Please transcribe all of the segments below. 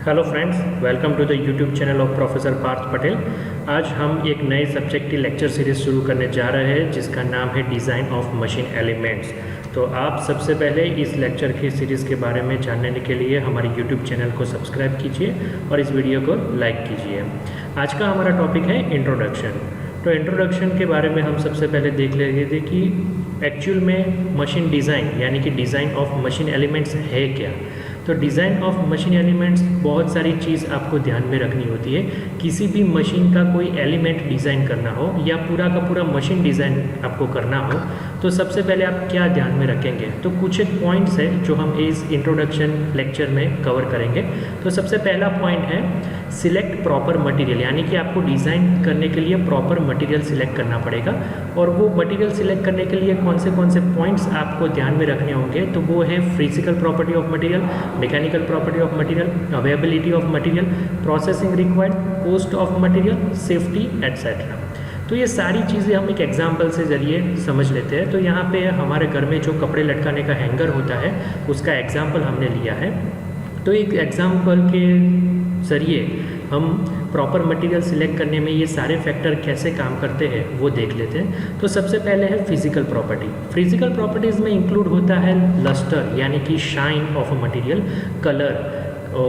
Hello friends, welcome to the YouTube channel of professor Parth Patel. आज हम एक नए सब्जेक्ट की लेक्चर सीरीज शुरू करने जा रहे हैं जिसका नाम है डिज़ाइन ऑफ मशीन एलिमेंट्स। तो आप सबसे पहले इस लेक्चर की सीरीज़ के बारे में जानने के लिए हमारे यूट्यूब चैनल को सब्सक्राइब कीजिए और इस वीडियो को लाइक कीजिए। आज का हमारा टॉपिक है इंट्रोडक्शन। तो इंट्रोडक्शन के बारे में हम सबसे पहले देख लेंगे थे कि एक्चुअल में मशीन डिज़ाइन यानी कि डिज़ाइन ऑफ मशीन एलिमेंट्स है क्या। तो डिज़ाइन ऑफ मशीन एलिमेंट्स बहुत सारी चीज़ आपको ध्यान में रखनी होती है। किसी भी मशीन का कोई एलिमेंट डिज़ाइन करना हो या पूरा का पूरा मशीन डिज़ाइन आपको करना हो तो सबसे पहले आप क्या ध्यान में रखेंगे। तो कुछ एक पॉइंट्स है जो हम इस इंट्रोडक्शन लेक्चर में कवर करेंगे। तो सबसे पहला पॉइंट है सिलेक्ट प्रॉपर मटेरियल, यानी कि आपको डिज़ाइन करने के लिए प्रॉपर मटेरियल सिलेक्ट करना पड़ेगा। और वो मटेरियल सिलेक्ट करने के लिए कौन से पॉइंट्स आपको ध्यान में रखने होंगे, तो वो है physical property of material, mechanical property of material, availability of material, processing required, cost of material, safety etcetera. तो ये सारी चीज़ें हम एक एग्जाम्पल से ज़रिए समझ लेते हैं। तो यहाँ पे हमारे घर में जो कपड़े लटकाने का हैंगर होता है उसका एग्जाम्पल हमने लिया है। तो एक एग्जाम्पल के ज़रिए हम प्रॉपर मटेरियल सिलेक्ट करने में ये सारे फैक्टर कैसे काम करते हैं वो देख लेते हैं। तो सबसे पहले है फिजिकल प्रॉपर्टी। फिजिकल प्रॉपर्टीज़ में इंक्लूड होता है लस्टर यानी कि shine of a material, colour,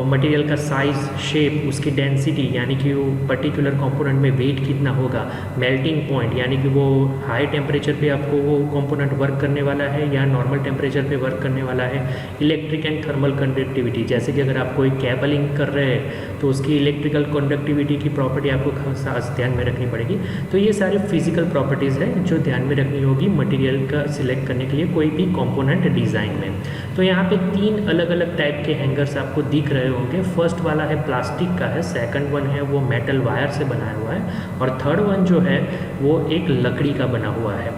material का साइज़, शेप, उसकी डेंसिटी यानी कि वो पर्टिकुलर कंपोनेंट में वेट कितना होगा, मेल्टिंग पॉइंट यानी कि वो हाई टेम्परेचर पे आपको वो कंपोनेंट वर्क करने वाला है या नॉर्मल टेम्परेचर पे वर्क करने वाला है, इलेक्ट्रिक एंड थर्मल कंडक्टिविटी, जैसे कि अगर आप कोई केबलिंग कर रहे हैं तो उसकी इलेक्ट्रिकल कंडक्टिविटी की प्रॉपर्टी आपको खास ध्यान में रखनी पड़ेगी। तो ये सारे फिजिकल प्रॉपर्टीज़ हैं जो ध्यान में रखनी होगी मटेरियल का सिलेक्ट करने के लिए कोई भी कंपोनेंट डिज़ाइन में। तो यहाँ पे 3 अलग अलग टाइप के हैंगर्स आपको दिख रहे होंगे। फर्स्ट वाला है प्लास्टिक का है, सेकंड वन है वो मेटल वायर से बनाया हुआ है और थर्ड वन जो है वो एक लकड़ी का बना हुआ है।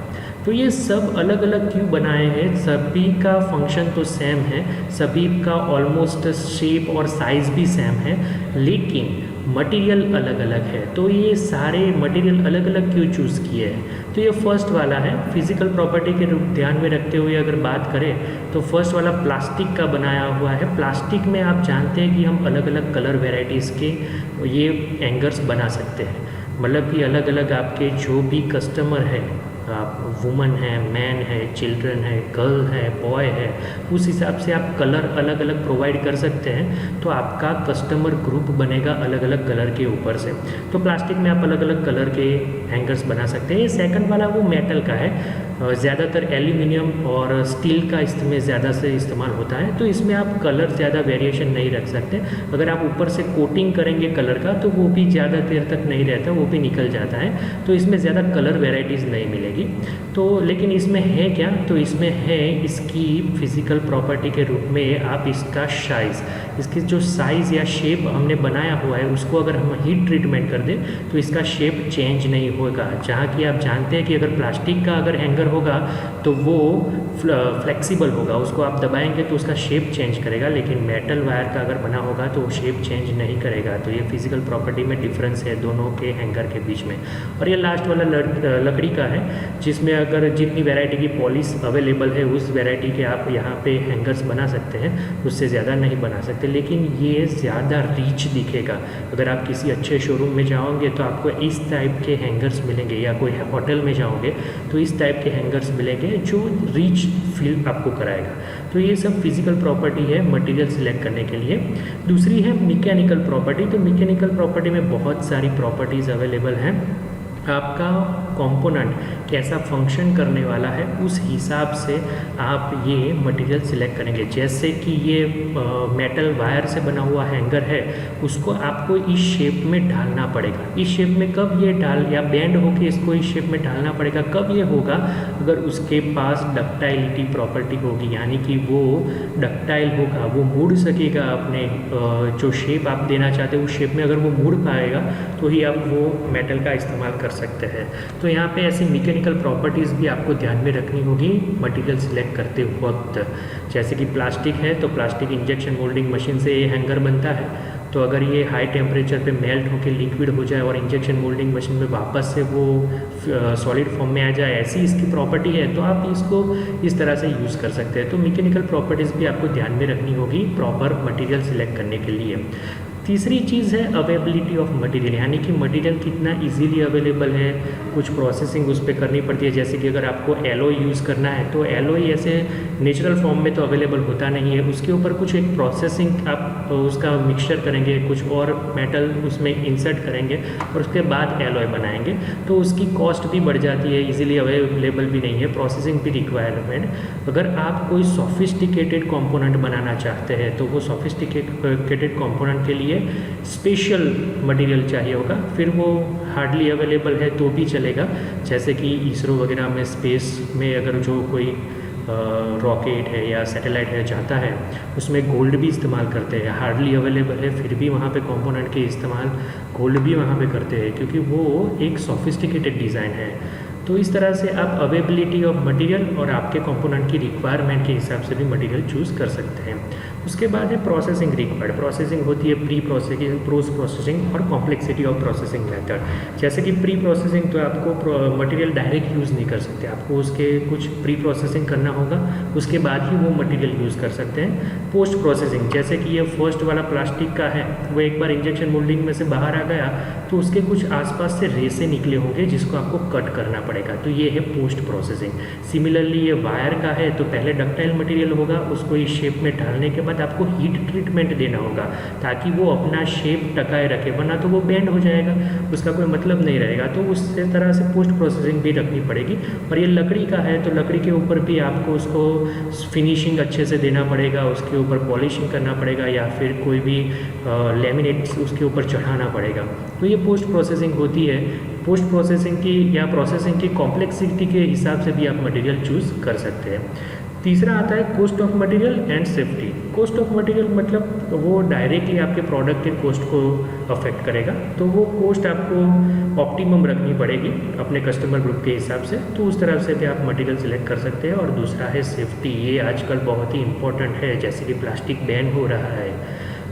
तो ये सब अलग अलग क्यों बनाए हैं, सभी का फंक्शन तो सेम है, सभी का ऑलमोस्ट शेप और साइज़ भी सेम है, लेकिन मटेरियल अलग अलग है। तो ये सारे मटेरियल अलग अलग क्यों चूज़ किए हैं। तो ये फर्स्ट वाला है फिजिकल प्रॉपर्टी के ध्यान में रखते हुए अगर बात करें तो फर्स्ट वाला प्लास्टिक का बनाया हुआ है। प्लास्टिक में आप जानते हैं कि हम अलग अलग कलर वेराइटीज़ के ये हैंगर्स बना सकते हैं, मतलब कि अलग अलग आपके जो भी कस्टमर है, आप वुमन है, मैन है, चिल्ड्रन है, गर्ल है, बॉय है, उस हिसाब से आप कलर अलग अलग प्रोवाइड कर सकते हैं। तो आपका कस्टमर ग्रुप बनेगा अलग अलग कलर के ऊपर से। तो प्लास्टिक में आप अलग अलग कलर के हैंगर्स बना सकते हैं। सेकंड वाला वो मेटल का है, ज़्यादातर एल्यूमिनियम और स्टील का इसमें ज़्यादा से इस्तेमाल होता है। तो इसमें आप कलर ज़्यादा वेरिएशन नहीं रख सकते। अगर आप ऊपर से कोटिंग करेंगे कलर का तो वो भी ज़्यादा देर तक नहीं रहता, वो भी निकल जाता है। तो इसमें ज़्यादा कलर वेराइटीज़ नहीं मिलेगी। तो लेकिन इसमें है क्या, तो इसमें है इसकी फिजिकल प्रॉपर्टी के रूप में आप इसका साइज़, इसकी जो साइज़ या शेप हमने बनाया हुआ है उसको अगर हम हीट ट्रीटमेंट कर दें तो इसका शेप चेंज नहीं होगा। जहाँ कि आप जानते हैं कि अगर प्लास्टिक का अगर हैंगर होगा तो वो फ्लेक्सिबल होगा, उसको आप दबाएंगे तो उसका शेप चेंज करेगा, लेकिन मेटल वायर का अगर बना होगा तो वो शेप चेंज नहीं करेगा। तो ये फिजिकल प्रॉपर्टी में डिफरेंस है दोनों के हैंगर के बीच में। और ये लास्ट वाला लकड़ी का है जिसमें अगर जितनी वैरायटी की पॉलिश अवेलेबल है उस वैरायटी के आप यहाँ पे हैंगर्स बना सकते हैं, उससे ज़्यादा नहीं बना सकते, लेकिन ये ज़्यादा रीच दिखेगा। अगर आप किसी अच्छे शोरूम में जाओगे तो आपको इस टाइप के हैंगर्स मिलेंगे, या कोई होटल में जाओगे तो इस टाइप के हैंगर्स मिलेंगे जो रीच फील आपको कराएगा। तो ये सब फिजिकल प्रॉपर्टी है मटेरियल सिलेक्ट करने के लिए। दूसरी है मैकेनिकल प्रॉपर्टी। तो मैकेनिकल प्रॉपर्टी में बहुत सारी प्रॉपर्टीज़ अवेलेबल हैं। आपका कंपोनेंट कैसा फंक्शन करने वाला है उस हिसाब से आप ये मटेरियल सिलेक्ट करेंगे। जैसे कि ये मेटल वायर से बना हुआ हैंगर है, उसको आपको इस शेप में ढालना पड़ेगा। इस शेप में कब ये डाल या बेंड होके इसको इस शेप में ढालना पड़ेगा, कब ये होगा, अगर उसके पास डक्टाइलिटी प्रॉपर्टी होगी, यानी कि वो डक्टाइल होगा, वो मुड़ सकेगा अपने जो शेप आप देना चाहते हो उस शेप में अगर वो मुड़ पाएगा तो ही आप वो मेटल का इस्तेमाल कर सकते हैं। तो यहाँ पे ऐसी मैकेनिकल प्रॉपर्टीज़ भी आपको ध्यान में रखनी होगी मटेरियल सिलेक्ट करते वक्त। जैसे कि प्लास्टिक है तो प्लास्टिक इंजेक्शन मोल्डिंग मशीन से ये हैंगर बनता है, तो अगर ये हाई टेम्परेचर पे मेल्ट होकर लिक्विड हो जाए और इंजेक्शन मोल्डिंग मशीन में वापस से वो सॉलिड फॉर्म में आ जाए, ऐसी इसकी प्रॉपर्टी है, तो आप इसको इस तरह से यूज़ कर सकते हैं। तो मैकेनिकल प्रॉपर्टीज़ भी आपको ध्यान में रखनी होगी प्रॉपर मटेरियल सिलेक्ट करने के लिए। तीसरी चीज़ है अवेलेबिलिटी ऑफ मटेरियल, यानी कि मटेरियल कितना इजीली अवेलेबल है। कुछ प्रोसेसिंग उस पर करनी पड़ती है, जैसे कि अगर आपको एलॉय यूज़ करना है तो एलॉय ऐसे नेचुरल फॉर्म में तो अवेलेबल होता नहीं है, उसके ऊपर कुछ एक प्रोसेसिंग आप उसका मिक्सचर करेंगे, कुछ और मेटल उसमें इंसर्ट करेंगे और उसके बाद एलॉय बनाएंगे, तो उसकी कॉस्ट भी बढ़ जाती है, इजीली अवेलेबल भी नहीं है, प्रोसेसिंग भी रिक्वायरमेंट। अगर आप कोई सोफिस्टिकेटेड कंपोनेंट बनाना चाहते हैं तो वो सोफिस्टिकेटेड कंपोनेंट के लिए स्पेशल मटेरियल चाहिए होगा, फिर वो हार्डली अवेलेबल है तो भी चलेगा। जैसे कि इसरो वगैरह में स्पेस में अगर जो कोई रॉकेट है या सैटेलाइट है जाता है, उसमें गोल्ड भी इस्तेमाल करते हैं, हार्डली अवेलेबल है फिर भी वहाँ पे कंपोनेंट के इस्तेमाल गोल्ड भी वहाँ पे करते हैं, क्योंकि वो एक सोफिस्टिकेटेड डिज़ाइन है। तो इस तरह से आप अवेलेबिलिटी ऑफ मटेरियल और आपके कंपोनेंट की रिक्वायरमेंट के हिसाब से भी मटेरियल चूज़ कर सकते हैं। उसके बाद है प्रोसेसिंग रिक्वायर्ड। प्रोसेसिंग होती है प्री प्रोसेसिंग, पोस्ट प्रोसेसिंग और कॉम्प्लेक्सिटी ऑफ प्रोसेसिंग मेथड। जैसे कि प्री प्रोसेसिंग तो आपको मटेरियल डायरेक्ट यूज़ नहीं कर सकते, आपको उसके कुछ प्री प्रोसेसिंग करना होगा, उसके बाद ही वो मटेरियल यूज़ कर सकते हैं। पोस्ट प्रोसेसिंग, जैसे कि ये फर्स्ट वाला प्लास्टिक का है, वो एक बार इंजेक्शन मोल्डिंग में से बाहर आ गया तो उसके कुछ आसपास से रेसे निकले होंगे जिसको आपको कट करना पड़ेगा, तो ये है पोस्ट प्रोसेसिंग। सिमिलरली ये वायर का है तो पहले डक्टाइल मटेरियल होगा, उसको इस शेप में ढालने के बाद आपको हीट ट्रीटमेंट देना होगा ताकि वो अपना शेप टकाए रखे, वरना तो वो बेंड हो जाएगा, उसका कोई मतलब नहीं रहेगा। तो उस तरह से पोस्ट प्रोसेसिंग भी रखनी पड़ेगी। और ये लकड़ी का है तो लकड़ी के ऊपर भी आपको उसको फिनिशिंग अच्छे से देना पड़ेगा, उसके ऊपर पॉलिशिंग करना पड़ेगा या फिर कोई भी लेमिनेट उसके ऊपर चढ़ाना पड़ेगा, तो ये पोस्ट प्रोसेसिंग होती है। पोस्ट प्रोसेसिंग की या प्रोसेसिंग की कॉम्प्लेक्सिटी के हिसाब से भी आप मटेरियल चूज़ कर सकते हैं। तीसरा आता है cost of material and safety. Cost of material मतलब वो डायरेक्टली आपके प्रोडक्ट के कॉस्ट को अफेक्ट करेगा, तो वो कॉस्ट आपको ऑप्टिमम रखनी पड़ेगी अपने कस्टमर ग्रुप के हिसाब से, तो उस तरह से भी आप मटेरियल सिलेक्ट कर सकते हैं। और दूसरा है सेफ्टी, ये आजकल बहुत ही इंपॉर्टेंट है। जैसे कि प्लास्टिक बैन हो रहा है,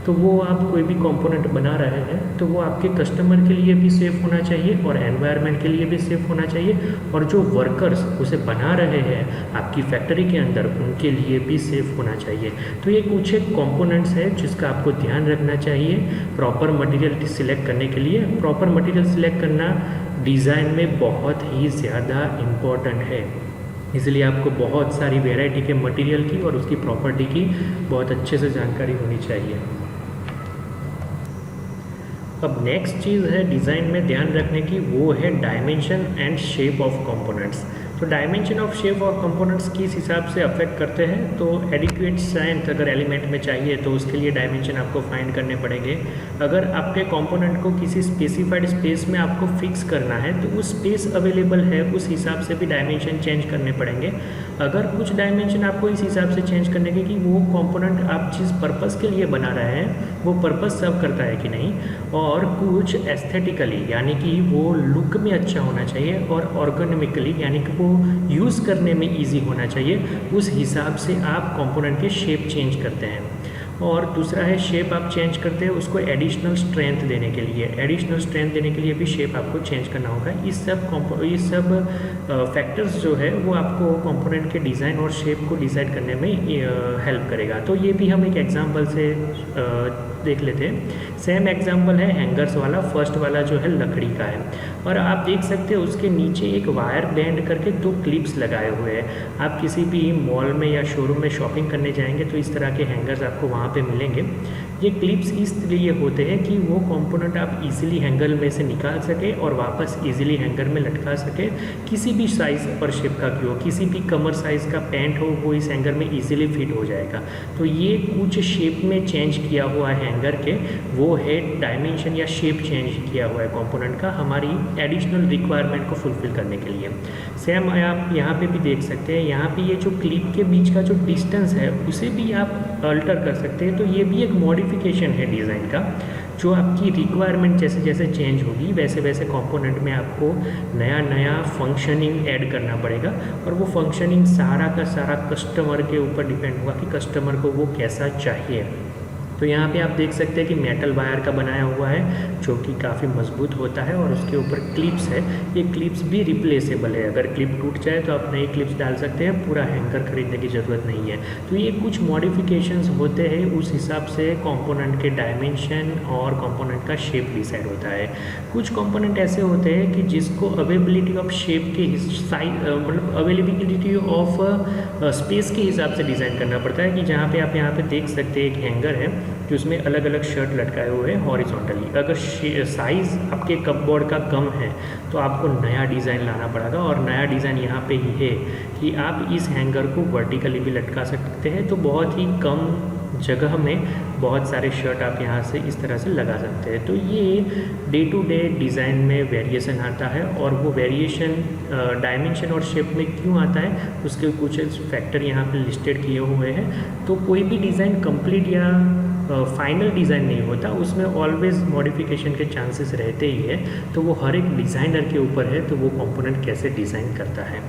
तो वो आप कोई भी कंपोनेंट बना रहे हैं तो वो आपके कस्टमर के लिए भी सेफ़ होना चाहिए और एनवायरनमेंट के लिए भी सेफ़ होना चाहिए, और जो वर्कर्स उसे बना रहे हैं आपकी फैक्ट्री के अंदर उनके लिए भी सेफ़ होना चाहिए। तो ये कुछ एक कंपोनेंट्स है जिसका आपको ध्यान रखना चाहिए प्रॉपर मटेरियल सिलेक्ट करने के लिए। प्रॉपर मटेरियल सिलेक्ट करना डिज़ाइन में बहुत ही ज़्यादा इम्पॉर्टेंट है, इसलिए आपको बहुत सारी वैरायटी के मटेरियल की और उसकी प्रॉपर्टी की बहुत अच्छे से जानकारी होनी चाहिए। अब नेक्स्ट चीज़ है डिज़ाइन में ध्यान रखने की, वो है dimension and shape of components. तो dimension of shape of components किस हिसाब से अफेक्ट करते हैं, तो एडिक्वेट स्ट्रेंथ अगर एलिमेंट में चाहिए तो उसके लिए डायमेंशन आपको फाइंड करने पड़ेंगे। अगर आपके कंपोनेंट को किसी स्पेसिफाइड स्पेस में आपको फिक्स करना है तो उस स्पेस अवेलेबल है उस हिसाब से भी डायमेंशन चेंज करने पड़ेंगे। अगर कुछ डायमेंशन आपको इस हिसाब से चेंज करने के कि वो कंपोनेंट आप जिस पर्पस के लिए बना रहे हैं वो पर्पस सर्व करता है कि नहीं, और कुछ एस्थेटिकली यानी कि वो लुक में अच्छा होना चाहिए और ऑर्गेनोमिकली यानी कि वो यूज़ करने में इजी होना चाहिए, उस हिसाब से आप कंपोनेंट के शेप चेंज करते हैं। और दूसरा है शेप आप चेंज करते हैं उसको एडिशनल स्ट्रेंथ देने के लिए। एडिशनल स्ट्रेंथ देने के लिए भी शेप आपको चेंज करना होगा। इस सब फैक्टर्स जो है वो आपको कंपोनेंट के डिज़ाइन और शेप को डिसाइड करने में हेल्प करेगा। तो ये भी हम एक एग्जांपल से देख लेते हैं। सेम एग्जांपल है हैंगर्स वाला, फर्स्ट वाला जो है लकड़ी का है और आप देख सकते हैं उसके नीचे एक वायर बैंड करके 2 क्लिप्स लगाए हुए हैं। आप किसी भी मॉल में या शोरूम में शॉपिंग करने जाएंगे तो इस तरह के हैंगर्स आपको वहाँ पे मिलेंगे। ये क्लिप्स इसलिए होते हैं कि वो कंपोनेंट आप इजीली हैंगर में से निकाल सके और वापस इजीली हैंगर में लटका सके। किसी भी साइज़ और शेप का क्यों, किसी भी कमर साइज़ का पैंट हो वो इस हैंगर में इजीली फिट हो जाएगा। तो ये कुछ शेप में चेंज किया हुआ है हैंगर के, वो है डायमेंशन या शेप चेंज किया हुआ है कंपोनेंट का हमारी एडिशनल रिक्वायरमेंट को फुलफिल करने के लिए। सेम आप यहाँ पे भी देख सकते हैं, यहाँ पे ये जो क्लिप के बीच का जो डिस्टेंस है उसे भी आप अल्टर कर सकते हैं। तो ये भी एक मॉडिफिकेशन है डिज़ाइन का, जो आपकी रिक्वायरमेंट जैसे जैसे चेंज होगी वैसे वैसे कंपोनेंट में आपको नया नया फंक्शनिंग ऐड करना पड़ेगा और वो फंक्शनिंग सारा का सारा कस्टमर के ऊपर डिपेंड होगा कि कस्टमर को वो कैसा चाहिए। तो यहाँ पे आप देख सकते हैं कि मेटल वायर का बनाया हुआ है जो कि काफ़ी मजबूत होता है और उसके ऊपर क्लिप्स है। ये क्लिप्स भी रिप्लेसेबल है, अगर क्लिप टूट जाए तो आप नई क्लिप्स डाल सकते हैं, पूरा हैंगर खरीदने की ज़रूरत नहीं है। तो ये कुछ मॉडिफिकेशंस होते हैं, उस हिसाब से कंपोनेंट के डायमेंशन और कंपोनेंट का शेप डिसाइड होता है। कुछ कंपोनेंट ऐसे होते हैं कि जिसको अवेलेबिलिटी ऑफ शेप के साइज मतलब अवेलेबिलिटी ऑफ स्पेस के हिसाब से डिज़ाइन करना पड़ता है। कि जहाँ पे आप यहाँ पे देख सकते हैं एक हैंगर है कि उसमें अलग अलग शर्ट लटकाए हुए हैं हॉरिजॉन्टली। अगर साइज़ आपके कपबोर्ड का कम है तो आपको नया डिज़ाइन लाना पड़ेगा, और नया डिज़ाइन यहाँ पे ये है कि आप इस हैंगर को वर्टिकली भी लटका सकते हैं। तो बहुत ही कम जगह में बहुत सारे शर्ट आप यहाँ से इस तरह से लगा सकते हैं। तो ये डे टू डे डिज़ाइन में वेरिएशन आता है, और वो वेरिएशन डायमेंशन और शेप में क्यों आता है उसके कुछ फैक्टर यहाँ पे लिस्टेड किए हुए हैं। तो कोई भी डिज़ाइन कंप्लीट या फाइनल डिज़ाइन नहीं होता, उसमें ऑलवेज मॉडिफिकेशन के चांसेस रहते ही है। तो वो हर एक डिज़ाइनर के ऊपर है तो वो कंपोनेंट कैसे डिज़ाइन करता है।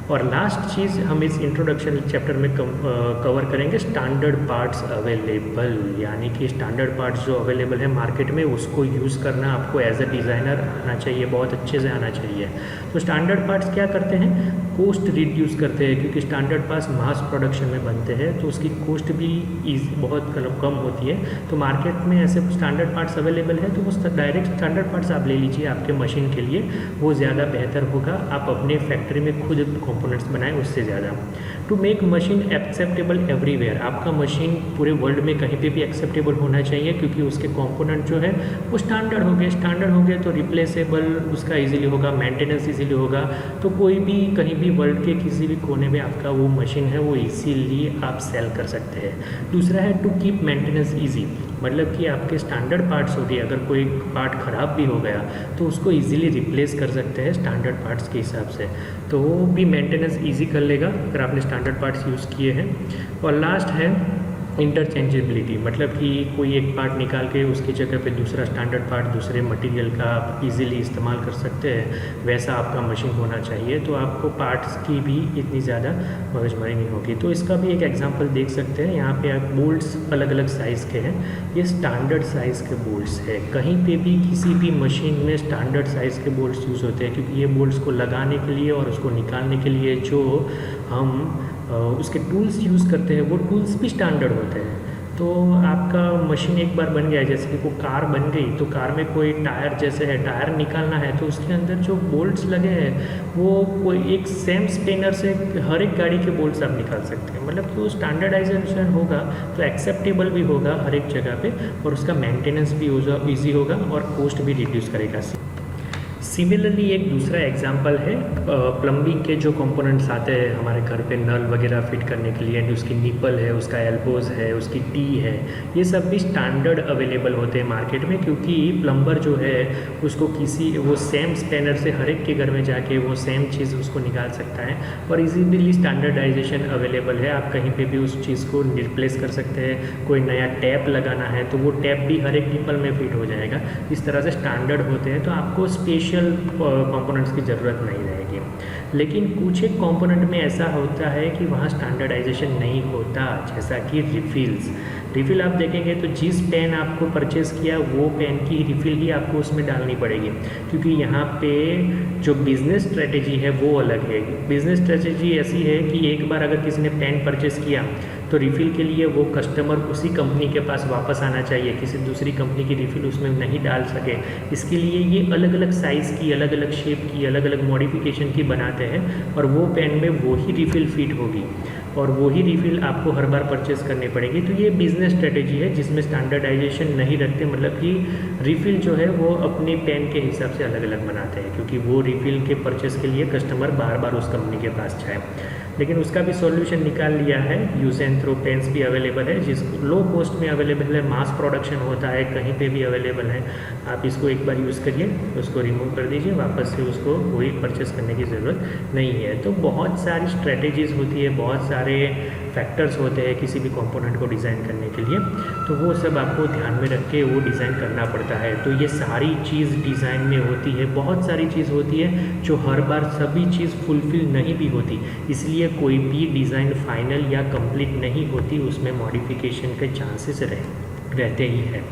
और लास्ट चीज़ हम इस इंट्रोडक्शन चैप्टर में कवर करेंगे स्टैंडर्ड पार्ट्स अवेलेबल, यानी कि स्टैंडर्ड पार्ट्स जो अवेलेबल है मार्केट में उसको यूज़ करना आपको एज अ डिज़ाइनर आना चाहिए, बहुत अच्छे से आना चाहिए। तो स्टैंडर्ड पार्ट्स क्या करते हैं, कॉस्ट रिड्यूस करते हैं, क्योंकि स्टैंडर्ड पार्ट्स मास प्रोडक्शन में बनते हैं तो उसकी कॉस्ट भी बहुत कम होती है। तो मार्केट में ऐसे स्टैंडर्ड पार्ट्स अवेलेबल है तो वो डायरेक्ट स्टैंडर्ड पार्ट्स आप ले लीजिए आपके मशीन के लिए, वो ज़्यादा बेहतर होगा। आप अपने फैक्ट्री में खुद कंपोनेंट्स बनाएं उससे ज़्यादा। To make machine acceptable everywhere, आपका मशीन पूरे वर्ल्ड में कहीं पे भी एक्सेप्टेबल होना चाहिए, क्योंकि उसके कंपोनेंट जो है वो स्टैंडर्ड हो गए तो रिप्लेसेबल उसका इजीली होगा, मेंटेनेंस इजीली होगा। तो कोई भी कहीं भी वर्ल्ड के किसी भी कोने में आपका वो मशीन है वो इजीली आप सेल कर सकते हैं। दूसरा है टू कीप मेंटेनेंस ईजी, मतलब कि आपके स्टैंडर्ड पार्ट्स हो गए, अगर कोई पार्ट ख़राब भी हो गया तो उसको इजीली रिप्लेस कर सकते हैं स्टैंडर्ड पार्ट्स के हिसाब से, तो वो भी मेंटेनेंस इजी कर लेगा अगर आपने स्टैंडर्ड पार्ट्स यूज़ किए हैं। और लास्ट है इंटरचेंजेबिलिटी, मतलब कि कोई एक पार्ट निकाल के उसकी जगह पे दूसरा स्टैंडर्ड पार्ट दूसरे मटेरियल का आप इजीली इस्तेमाल कर सकते हैं, वैसा आपका मशीन होना चाहिए। तो आपको पार्ट्स की भी इतनी ज़्यादा मगजमारी नहीं होगी। तो इसका भी एक एग्जांपल देख सकते हैं, यहाँ पे आप बोल्ट्स अलग अलग साइज़ के हैं, ये स्टैंडर्ड साइज़ के बोल्ट्स है। कहीं पे भी किसी भी मशीन में स्टैंडर्ड साइज़ के बोल्ट्स यूज़ होते हैं, क्योंकि ये बोल्ट्स को लगाने के लिए और उसको निकालने के लिए जो हम उसके टूल्स यूज़ करते हैं वो टूल्स भी स्टैंडर्ड होते हैं। तो आपका मशीन एक बार बन गया, जैसे कि वो कार बन गई, तो कार में कोई टायर जैसे है, टायर निकालना है तो उसके अंदर जो बोल्ट्स लगे हैं वो कोई एक सेम स्पेनर से हर एक गाड़ी के बोल्ट्स आप निकाल सकते हैं। मतलब कि वो स्टैंडर्डाइजेशन होगा तो एक्सेप्टेबल भी होगा हर एक जगह पे, और उसका मेंटेनेंस भी ईजी होगा और कॉस्ट भी रिड्यूस करेगा। सिमिलरली एक दूसरा एग्जांपल है प्लम्बिंग के जो कंपोनेंट्स आते हैं हमारे घर पे नल वगैरह फिट करने के लिए, उसकी निपल है, उसका एल्बोज़ है, उसकी टी है, ये सब भी स्टैंडर्ड अवेलेबल होते हैं मार्केट में, क्योंकि प्लम्बर जो है उसको वो सेम स्पैनर से हर एक के घर में जाके वो सेम चीज़ उसको निकाल सकता है, और इजीली स्टैंडर्डाइजेशन अवेलेबल है। आप कहीं पर भी उस चीज़ को रिप्लेस कर सकते हैं। कोई नया टैप लगाना है तो वो टैप भी हर एक निपल में फिट हो जाएगा। इस तरह से स्टैंडर्ड होते हैं, तो आपको स्पेशल कंपोनेंट्स की ज़रूरत नहीं रहेगी। लेकिन कुछ एक कंपोनेंट में ऐसा होता है कि वहाँ स्टैंडर्डाइजेशन नहीं होता, जैसा कि रिफिल्स। रिफ़िल आप देखेंगे तो जिस पेन आपको परचेज़ किया वो पेन की रिफ़िल ही आपको उसमें डालनी पड़ेगी, क्योंकि यहाँ पे जो बिज़नेस स्ट्रेटेजी है वो अलग है। बिज़नेस स्ट्रेटेजी ऐसी है कि एक बार अगर किसी ने पेन परचेज़ किया तो रिफ़िल के लिए वो कस्टमर उसी कंपनी के पास वापस आना चाहिए, किसी दूसरी कंपनी की रिफ़िल उसमें नहीं डाल सके। इसके लिए ये अलग अलग साइज़ की, अलग अलग शेप की, अलग अलग मॉडिफिकेशन की बनाते हैं, और वो पेन में वही रिफ़िल फिट होगी और वही रिफ़िल आपको हर बार परचेज़ करनी पड़ेगी। तो ये बिज़नेस स्ट्रेटेजी है जिसमें स्टैंडर्डाइजेशन नहीं रखते, मतलब कि रिफ़िल जो है वो अपनी पेन के हिसाब से अलग अलग बनाते हैं, क्योंकि वो रिफ़िल के परचेज़ के लिए कस्टमर बार बार उस कंपनी के पास जाए। लेकिन उसका भी सॉल्यूशन निकाल लिया है, यूज़ एंड थ्रो पेन्स भी अवेलेबल है, जिस लो कॉस्ट में अवेलेबल है, मास प्रोडक्शन होता है, कहीं पे भी अवेलेबल है। आप इसको एक बार यूज़ करिए, उसको रिमूव कर दीजिए, वापस से उसको वही परचेस करने की ज़रूरत नहीं है। तो बहुत सारी स्ट्रेटेजीज़ होती है, बहुत सारे फैक्टर्स होते हैं किसी भी कंपोनेंट को डिज़ाइन करने के लिए, तो वो सब आपको ध्यान में रख के वो डिज़ाइन करना पड़ता है। तो ये सारी चीज़ डिज़ाइन में होती है, बहुत सारी चीज़ होती है जो हर बार सभी चीज़ फुलफ़िल नहीं भी होती, इसलिए कोई भी डिज़ाइन फाइनल या कंप्लीट नहीं होती, उसमें मॉडिफिकेशन के चांसेस रहे। रहते ही हैं।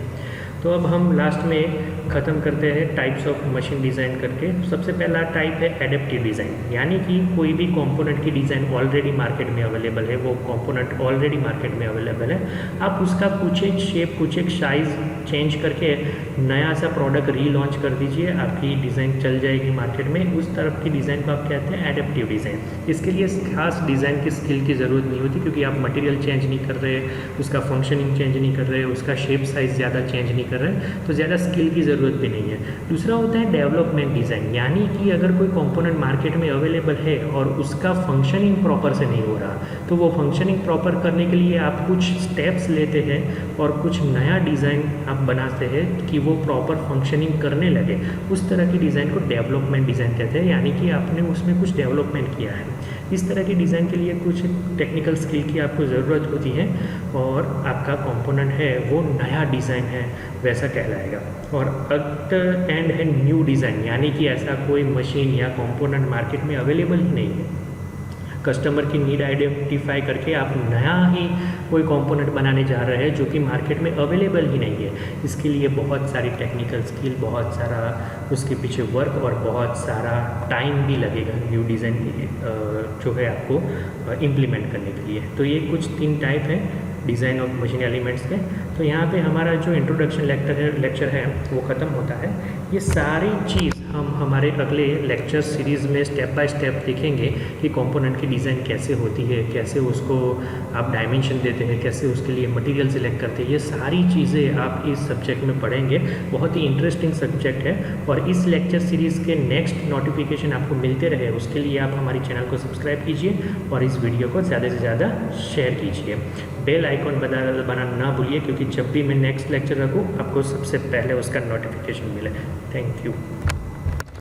तो अब हम लास्ट में ख़त्म करते हैं टाइप्स ऑफ मशीन डिज़ाइन करके। सबसे पहला टाइप है एडेप्टिव डिज़ाइन, यानी कि कोई भी कंपोनेंट की डिज़ाइन ऑलरेडी मार्केट में अवेलेबल है, वो कंपोनेंट ऑलरेडी मार्केट में अवेलेबल है, आप उसका कुछ एक शेप, कुछ एक साइज़ चेंज करके नया सा प्रोडक्ट रीलॉन्च कर दीजिए, आपकी डिज़ाइन चल जाएगी मार्केट में। उस तरफ की डिज़ाइन को आप कहते हैं एडेप्टिव डिज़ाइन। इसके लिए खास डिज़ाइन की स्किल की ज़रूरत नहीं होती, क्योंकि आप मटेरियल चेंज नहीं कर रहे, उसका फंक्शनिंग चेंज नहीं कर रहे, उसका शेप साइज़ ज़्यादा चेंज नहीं कर रहे, तो ज़्यादा स्किल की ज़रूरत भी नहीं है। दूसरा होता है डेवलपमेंट डिज़ाइन, यानी कि अगर कोई कंपोनेंट मार्केट में अवेलेबल है और उसका फंक्शनिंग प्रॉपर से नहीं हो रहा, तो वो फंक्शनिंग प्रॉपर करने के लिए आप कुछ स्टेप्स लेते हैं और कुछ नया डिज़ाइन आप बनाते हैं कि वो प्रॉपर फंक्शनिंग करने लगे। उस तरह की डिज़ाइन को डेवलपमेंट डिज़ाइन कहते हैं, यानी कि आपने उसमें कुछ डेवलपमेंट किया है। इस तरह की डिज़ाइन के लिए कुछ टेक्निकल स्किल की आपको ज़रूरत होती है और आपका कंपोनेंट है वो नया डिज़ाइन है वैसा कहलाएगा। और एट द एंड है न्यू डिज़ाइन, यानी कि ऐसा कोई मशीन या कंपोनेंट मार्केट में अवेलेबल ही नहीं है। कस्टमर की नीड आइडेंटिफाई करके आप नया ही कोई कंपोनेंट बनाने जा रहे हैं जो कि मार्केट में अवेलेबल ही नहीं है। इसके लिए बहुत सारी टेक्निकल स्किल, बहुत सारा उसके पीछे वर्क और बहुत सारा टाइम भी लगेगा न्यू डिज़ाइन जो है आपको इम्प्लीमेंट करने के लिए। तो ये कुछ 3 टाइप हैं डिज़ाइन ऑफ मशीन एलिमेंट्स के। तो यहाँ पे हमारा जो इंट्रोडक्शन लेक्चर है वो ख़त्म होता है। ये सारी चीज़ हम हमारे अगले लेक्चर सीरीज़ में स्टेप बाय स्टेप देखेंगे कि कंपोनेंट की डिज़ाइन कैसे होती है, कैसे उसको आप डायमेंशन देते हैं, कैसे उसके लिए मटेरियल सिलेक्ट करते हैं। ये सारी चीज़ें आप इस सब्जेक्ट में पढ़ेंगे। बहुत ही इंटरेस्टिंग सब्जेक्ट है और इस लेक्चर सीरीज़ के नेक्स्ट नोटिफिकेशन आपको मिलते रहे उसके लिए आप हमारे चैनल को सब्सक्राइब कीजिए और इस वीडियो को ज़्यादा से ज़्यादा शेयर कीजिए। बेल आइकॉन दबाना ना भूलिए, क्योंकि जब भी मैं नेक्स्ट लेक्चर रखूँ आपको सबसे पहले उसका नोटिफिकेशन मिले। Thank you.